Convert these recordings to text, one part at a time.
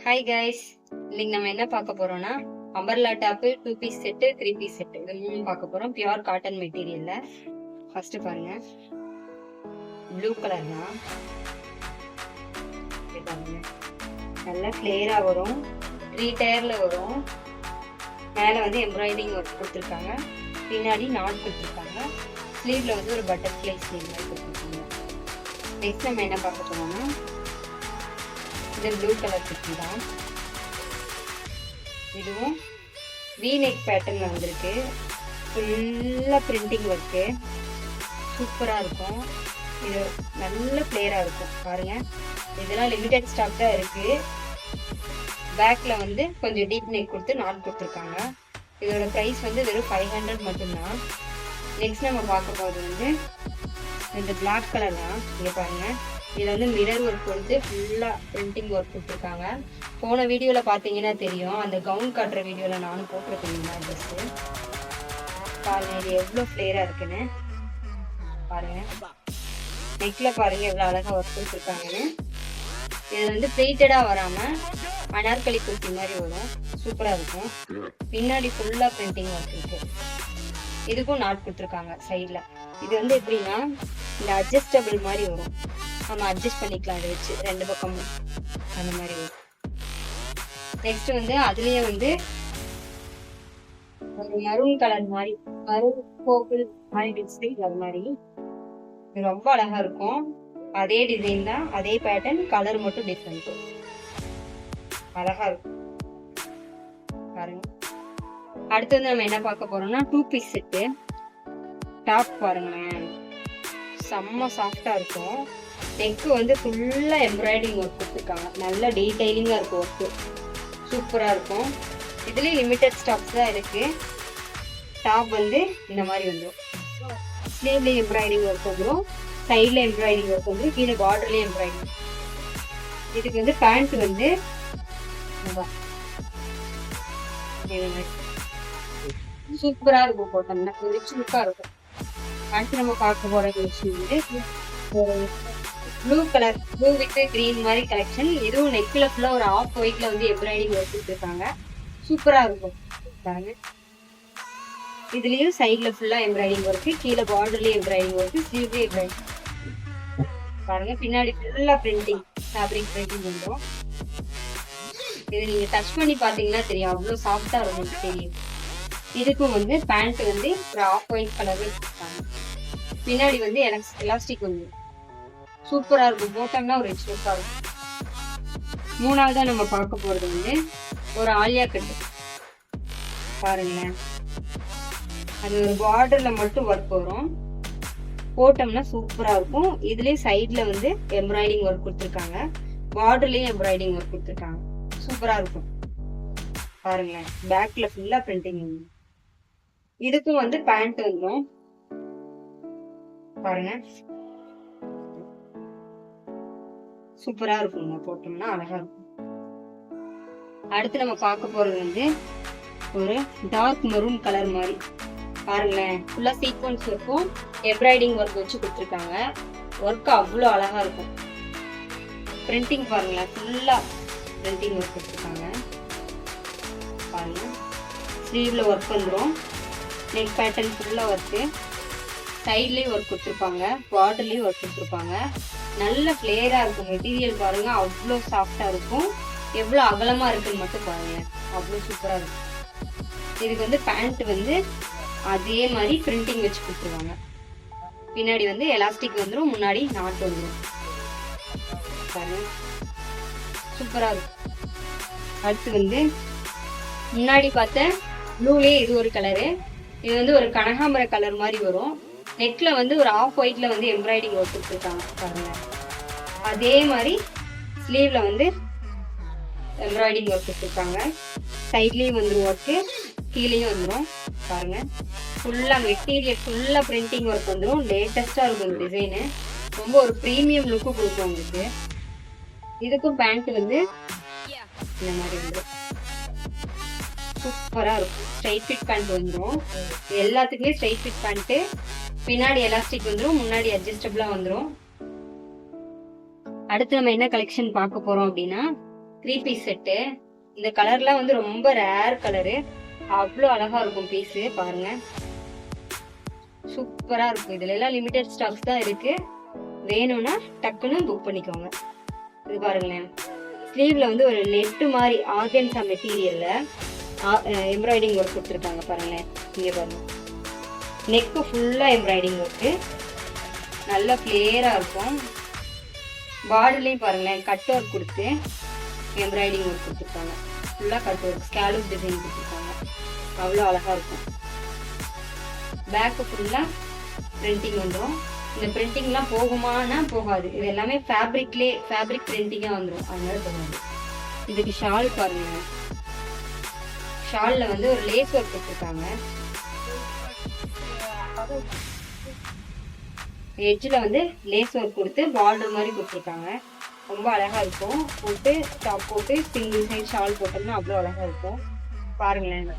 Hi guys, இன்னைக்கு நம்ம என்ன பார்க்க போறோம்னா umbrella top 2 piece set 3 piece set இது மூணும் பார்க்க போறோம். பியூர் காட்டன் மெட்டீரியல்ல. ஃபர்ஸ்ட் பாருங்க, ப்ளூ கலர் தான். பாருங்க, நல்லா கிளியரா வரும். 3 டயர்ல வரும். மேல வந்து எம்ப்ராய்டிங் ஒர்க் கொடுத்துருக்காங்க, பின்னாடி நாட் கொடுத்துருக்காங்க. ஸ்லீவ்ல வந்து ஒரு பட்டர்ஃப்ளை ஸ்லீவ் மாதிரி கொடுத்துருக்காங்க. நெக்ஸ்ட் நம்ம என்ன பார்க்க போறோம்னா இது ப்ளூ கலர் குர்த்தி தான். இதுவும் V-neck பேட்டர்ன்ல வந்திருக்கு. ஃபுல்லா பிரிண்டிங் ஒர்க்கு சூப்பரா இருக்கும். இது நல்ல பிளேயரா இருக்கும். பாருங்க, இதெல்லாம் லிமிடெட் ஸ்டாக் தான் இருக்கு. பேக்ல வந்து கொஞ்சம் டீப் நெக் கொடுத்து நாட் கொடுத்துருக்காங்க. இதோட பிரைஸ் வந்து வெறும் 500 மட்டும்தான். நெக்ஸ்ட் நம்ம பார்க்க போகிறது வந்து இந்த பிளாக் கலர் தான். இங்க பாருங்க, இதுல வந்து மிரர் ஒர்க் கொடுத்து ஃபுல்லா பிரிண்டிங் ஒர்க் கொடுத்துருக்காங்க. போன வீடியோல பாத்தீங்கன்னா தெரியும், அந்த கவுன் காட்டுற வீடியோல நானும் போட்டிருக்கேன். ட்ரெஸ் பாருங்க, இது எவ்வளவு ஃபிளேரா இருக்குன்னு பாருங்க. நெக்ல பாருங்க எவ்வளவு அழகா ஒர்க் கொடுத்துருக்காங்கன்னு. இது வந்து பிளேட்டடா வராம அனார்கலி குர்த்தி மாதிரி வரும். சூப்பரா இருக்கும். பின்னாடி ஃபுல்லா பிரிண்டிங் ஒர்க் இருக்கு. இதுக்கும் நாட் கொடுத்துருக்காங்க சைட்ல. இது வந்து எப்படின்னா இந்த அட்ஜஸ்டபிள் மாதிரி வரும். நம்ம அட்ஜஸ்ட் பண்ணிக்கலாம் அதை வச்சு ரெண்டு பக்கமும் அந்த மாதிரி வரும். நெக்ஸ்ட் வந்து அதுலயே வந்து ஒரு மரூன் கலர் மாதிரி, மரூன் பர்பிள் மாதிரி டிசைன், அது மாதிரி இது ரொம்ப அழகா இருக்கும். அதே டிசைன் தான், அதே பேட்டர்ன், கலர் மட்டும் டிஃப்ரெண்ட். அழகா இருக்கும் பாருங்க. அடுத்து வந்து நம்ம என்ன பார்க்க போறோம்னா 2 பீஸ் செட்டு. டாப் பாருங்களேன், செம்ம சாஃப்டா இருக்கும். நெக்கு வந்து ஃபுல்லா எம்ப்ராய்டிங் ஒர்க் கொடுத்துருக்காங்க. நல்ல டீடைலிங்கா இருக்கும் ஒர்க்கு, சூப்பரா இருக்கும். இதுலயும் லிமிடெட் ஸ்டாக்ஸ் தான் இருக்கு. டாப் வந்து இந்த மாதிரி வந்துடும். ஸ்லீவ்ல எம்ப்ராய்டிங் ஒர்க் வந்துடும், சைட்ல எம்ப்ராய்டிங் ஒர்க் வந்துடும், கீழே பார்டர்லயும் எம்ப்ராய்டிங். இதுக்கு வந்து பேண்ட் வந்து சூப்பரா இருக்கும். போட்டோம்னா ரிச் லுக்கா இருக்கும். அடுத்து நம்ம பார்க்க போற விஷயம் வந்து blue colour, blue with green மாதிரி கலெக்ஷன். இதுவும் நெக்ல ஃபுல்லா ஒரு ஆஃப் ஒயிட்ல வந்து எம்ப்ராய்டிங் ஒர்க் கொடுத்துருக்காங்க. சூப்பரா இருக்கும் பாருங்க. இதுலயும் சைட்ல ஃபுல்லா எம்ப்ராய்டிங் ஒர்க், கீழே பார்டர்லயும் எம்ப்ராய்டிங் ஒர்க், ஸ்லீவ்லயும் எம்ப்ராய்டிங் பாருங்க. பின்னாடி ஃபுல்லா பிரிண்டிங், ஃபேப்ரிக் பிரிண்டிங் வந்துடும். இது நீங்க டச் பண்ணி பாத்தீங்கன்னா தெரியும், அவ்வளவு சாஃப்டா இருக்கும் தெரியும். இதுக்கும் வந்து பேண்ட் வந்து ஒரு ஆஃப் ஒயிட் கலர்ல கொடுத்தாங்க. பின்னாடி வந்து எலாஸ்டிக் வந்து சூப்பரா இருக்கும். போட்டோம்னா ஒரு ரிச் லுக்கா இருக்கும். மூணாவதா நம்ம பார்க்க போறது வந்து ஒரு ஆலியா கட்டு பாருங்களேன். அது ஒரு பார்டர்ல மட்டும் ஒர்க் வரும். போட்டோம்னா சூப்பரா இருக்கும். இதுலயே சைட்ல வந்து எம்ப்ராய்டிங் ஒர்க் கொடுத்துருக்காங்க, பார்டர்லயும் எம்ப்ராய்டிங் ஒர்க் கொடுத்துருக்காங்க. சூப்பரா இருக்கும் பாருங்களேன். பேக்ல ஃபுல்லா பிரிண்டிங். இதுக்கும் வந்து பேண்ட் வந்துடும் பாருங்க. சூப்பரா இருக்குங்க, போட்டோம்னா அழகா இருக்கும். அடுத்து நம்ம பார்க்க போறது வந்து ஒரு டார்க் மெரூன் கலர் மாதிரி பாருங்களேன். ஃபுல்லா சீக்வன்ஸ் இருக்கும், எம்ப்ராய்டிங் ஒர்க் வச்சு கொடுத்துருக்காங்க. ஒர்க் அவ்வளோ அழகா இருக்கும். பிரிண்டிங் பாருங்களேன், ஃபுல்லா பிரிண்டிங் ஒர்க் கொடுத்துருக்காங்க பாருங்க. ஸ்லீவ்ல ஒர்க் வந்துடும். நெக் பேட்டர்ன் ஃபுல்லா ஒர்க்கு, சைட்லயும் ஒர்க் கொடுத்துருப்பாங்க, பார்டர்லயும் ஒர்க் கொடுத்துருப்பாங்க. நல்ல ஃபிளேரா இருக்கும். மெட்டீரியல் பாருங்க, அவ்வளோ சாஃப்டா இருக்கும். எவ்வளோ அகலமா இருக்குன்னு மட்டும் பாருங்க, அவ்வளோ சூப்பரா இருக்கும். இதுக்கு வந்து பேண்ட் வந்து அதே மாதிரி பிரிண்டிங் வச்சு கொடுத்துருவாங்க. பின்னாடி வந்து எலாஸ்டிக் வந்துடும், முன்னாடி நாட் வந்துடும் பாருங்க. சூப்பரா இருக்கும். அடுத்து வந்து முன்னாடி பார்த்த ப்ளூலயே இது ஒரு கலரு. இது வந்து ஒரு கனகாம்பர கலர் மாதிரி வரும். நெக்ல வந்து ஒரு ஆஃப் ஒயிட்ல வந்து எம்ப்ராய்டிங் ஒர்க் கொடுத்துருக்காங்க பாருங்க. அதே மாதிரி ஸ்லீவ்ல வந்து எம்ப்ராய்டிங் ஒர்க் கொடுத்துருக்காங்க. சைட்லயும் வந்துடும் ஒர்க்கு, கீழேயும் வந்துடும் பாருங்க. ஃபுல்லா மெட்டீரியல் ஃபுல்லா பிரிண்டிங் ஒர்க் வந்துடும். லேட்டஸ்டா இருக்கும் டிசைனு. ரொம்ப ஒரு ப்ரீமியம் லுக்கு கொடுக்கும் உங்களுக்கு. இதுக்கும் பேண்ட் வந்து இந்த மாதிரி வந்துடும். சூப்பரா இருக்கும். ஸ்ட்ரைட் ஃபிட் பேண்ட் வந்துடும். எல்லாத்துக்குமே ஸ்ட்ரைட் ஃபிட் பேண்ட். பின்னாடி எலாஸ்டிக் வந்துடும், முன்னாடி அட்ஜஸ்டபிளா வந்துடும். அடுத்து நம்ம என்ன கலெக்ஷன் பார்க்க போறோம் அப்படின்னா 3 பீஸ் செட்டு. இந்த கலர்லாம் வந்து ரொம்ப ரேர் கலரு, அவ்வளோ அழகா இருக்கும் பீஸு. பாருங்க, சூப்பரா இருக்கும். இதுல எல்லாம் லிமிடெட் ஸ்டாக்ஸ் தான் இருக்கு, வேணும்னா டக்குன்னு புக் பண்ணிக்கோங்க. இது பாருங்களேன், ஸ்லீவ்ல வந்து ஒரு நெட்டு மாதிரி ஆர்கன்ஸா மெட்டீரியல்ல எம்ப்ராய்டிங் ஒர்க் கொடுத்துருக்காங்க. பாருங்களேன், இங்க பாருங்க, நெக்கு ஃபுல்லா எம்ப்ராய்டிங் ஒர்க்கு, நல்லா கிளியரா இருக்கும். பார்டர்லையும் பாருங்களேன், கட் ஒர்க் கொடுத்து எம்ப்ராய்டிங் ஒர்க் கொடுத்துருக்காங்க. ஃபுல்லாக கட் ஒர்க், ஸ்கேலப் டிசைன் கொடுத்துருக்காங்க, அவ்வளோ அழகாக இருக்கும். பேக்கு ஃபுல்லாக பிரிண்டிங் வந்துடும். இந்த பிரிண்டிங்லாம் போகுமானா போகாது, இது எல்லாமே ஃபேப்ரிக் பிரிண்டிங்காக வந்துடும், அதனால போகாது. இதுக்கு ஷால் பாருங்க, ஷாலில் வந்து ஒரு லேஸ் ஒர்க் கொடுத்துருக்காங்க. எட்ஜில் வந்து லேஸ் ஒர்க் கொடுத்து பார்டர் மாதிரி கொடுத்துருக்காங்க, ரொம்ப அழகாக இருக்கும். போட்டு டாப் போட்டு சிங்கிள் சைட் ஷால் போட்டோம்னா அவ்வளோ அழகாக இருக்கும். பாருங்களேன்,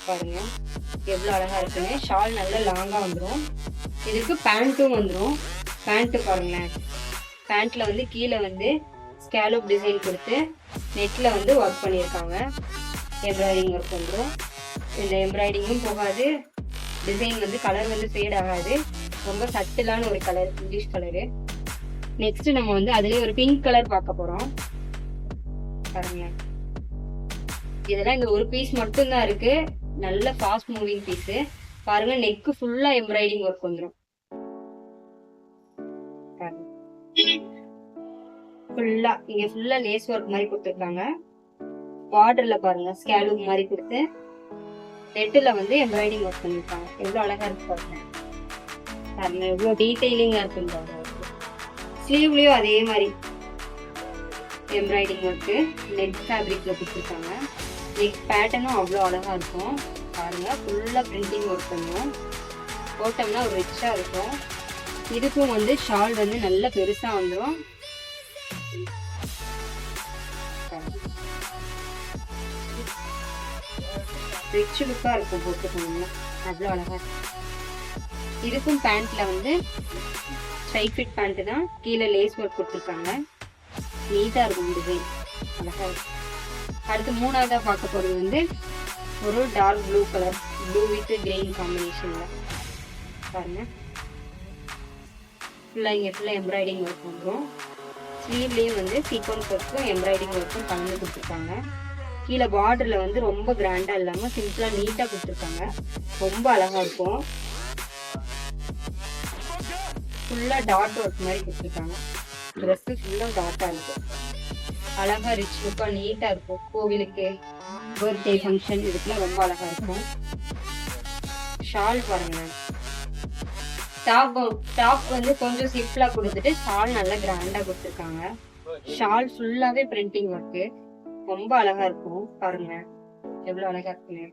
பாருங்க எவ்வளோ அழகாக இருக்குன்னு. ஷால் நல்லா லாங்காக வந்துடும். இதுக்கு பேண்ட்டும் வந்துடும். பேண்ட்டு பாருங்களேன், பேண்ட்டில் வந்து கீழே வந்து ஸ்கேலப் டிசைன் கொடுத்து நெட்டில் வந்து ஒர்க் பண்ணியிருக்காங்க, எம்ப்ராய்டிங் ஒர்க் வந்துடும். இந்த எம்ப்ராய்டிங்கும் போகாது, டிசைன் வந்து கலர் வந்து ஃபேட் ஆகாது, ரொம்ப சட்டிலான ஒரு கலர், இங்கிலீஷ் கலரு. நெக்ஸ்ட் நம்ம வந்து அதுலேயே ஒரு பிங்க் கலர் பார்க்க போகிறோம். பாருங்க, இதெல்லாம் இந்த ஒரு பீஸ் மட்டும்தான் இருக்கு, நல்ல ஃபாஸ்ட் மூவிங் பீஸு. பாருங்க, நெக்கு ஃபுல்லா எம்ப்ராய்டிங் ஒர்க் வந்துடும். ஃபுல்லா இங்க ஃபுல்லா லேஸ் ஒர்க் மாதிரி கொடுத்துருக்காங்க. பார்டர்ல பாருங்க ஸ்கேலப் மாதிரி கொடுத்து நெட்டுல வந்து எம்ப்ராய்டிங் ஒர்க் பண்ணிருக்காங்க. எவ்வளவு அழகா இருக்கு பாருங்க, பாருங்க எவ்வளவு டீடைலிங்கா இருக்குன்னு பாருங்க. ஸ்லீவ்லயும் அதே மாதிரி எம்ப்ராய்டிங் ஒர்க்கு நெட் ஃபேப்ரிக்ல கொடுத்துருக்காங்க. நெக் பேட்டர்னும் அவ்வளோ அழகா இருக்கும். பாருங்க, ஃபுல்லா பிரிண்டிங் ஒர்க் பண்ணுவோம், போட்டோம்னா ஒரு ரிச்சா இருக்கும். இதுக்கும் வந்து ஷால் வந்து நல்ல பெருசா வந்துடும். ரிச் லுக்கா இருக்கும் போட்டுக்கோங்க, அவ்வளோ அழகா இருக்கும். இதுக்கும் பேண்ட்ல வந்து ஸ்ட்ரைட் ஃபிட் பேண்ட் தான், கீழே லேஸ் ஒர்க் கொடுத்துருக்காங்க, நீட்டா இருக்கும் டிசைன், அழகா இருக்கும். அடுத்து மூணாவதா பார்க்க போறது வந்து ஒரு dark blue colour, blue with green காம்பினேஷன்ல. பாருங்க, ஃபுல்லா இங்க ஃபுல்லா எம்ப்ராய்டிங் ஒர்க் வந்துடும். ஸ்லீவ்லயும் வந்து சீக்வன்ஸ் ஒர்க்கும் எம்ப்ராய்டிங் ஒர்க்கும் கலந்து கொடுத்துருக்காங்க. கீழே பார்டர்ல வந்து ரொம்ப கிராண்டா இல்லாம சிம்பிளா நீட்டா கொடுத்துருக்காங்க, ரொம்ப அழகா இருக்கும். ஃபுல்லா டாட் ஒர்க் மாதிரி கொடுத்துருக்காங்க. ட்ரெஸ் ஃபுல்லா டாட்டா இருக்கும், அழகா ரிச் லுக்கா நீட்டா இருக்கும். கோவிலுக்கு, பர்த்டே ஃபங்க்ஷன், இதுக்குலாம் ரொம்ப அழகா இருக்கும். ஷால் பாருங்க, டாப் வந்து கொஞ்சம் சிம்பிளா கொடுத்துட்டு ஷால் நல்லா கிராண்டா கொடுத்துருக்காங்க. ஷால் ஃபுல்லாவே பிரிண்டிங் ஒர்க்கு, ரொம்ப அழகா இருக்கும். பாருங்க எவ்வளவு அழகா இருக்குன்னு.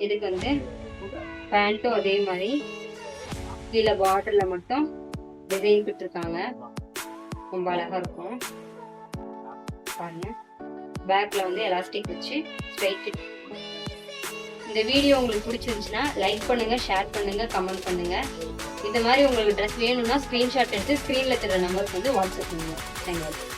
இதுக்கு வந்து பேண்ட்டும் அதே மாதிரி கீழே பார்டர்ல மட்டும் டிசைன் கொடுத்துருக்காங்க, ரொம்ப அழகா இருக்கும். பாருங்க, பேக்ல வந்து எலாஸ்டிக் வச்சு ஸ்ட்ரைட் ஃபிட். இந்த வீடியோ உங்களுக்கு பிடிச்சிருந்துச்சுன்னா லைக் பண்ணுங்க, ஷேர் பண்ணுங்க, கமெண்ட் பண்ணுங்க. இந்த மாதிரி உங்களுக்கு ட்ரெஸ் வேணும்னா ஸ்கிரீன்ஷாட் எடுத்து ஸ்க்ரீன்ல தெரியற நம்பருக்கு வந்து வாட்ஸ்அப் பண்ணுங்க. தேங்க்யூ.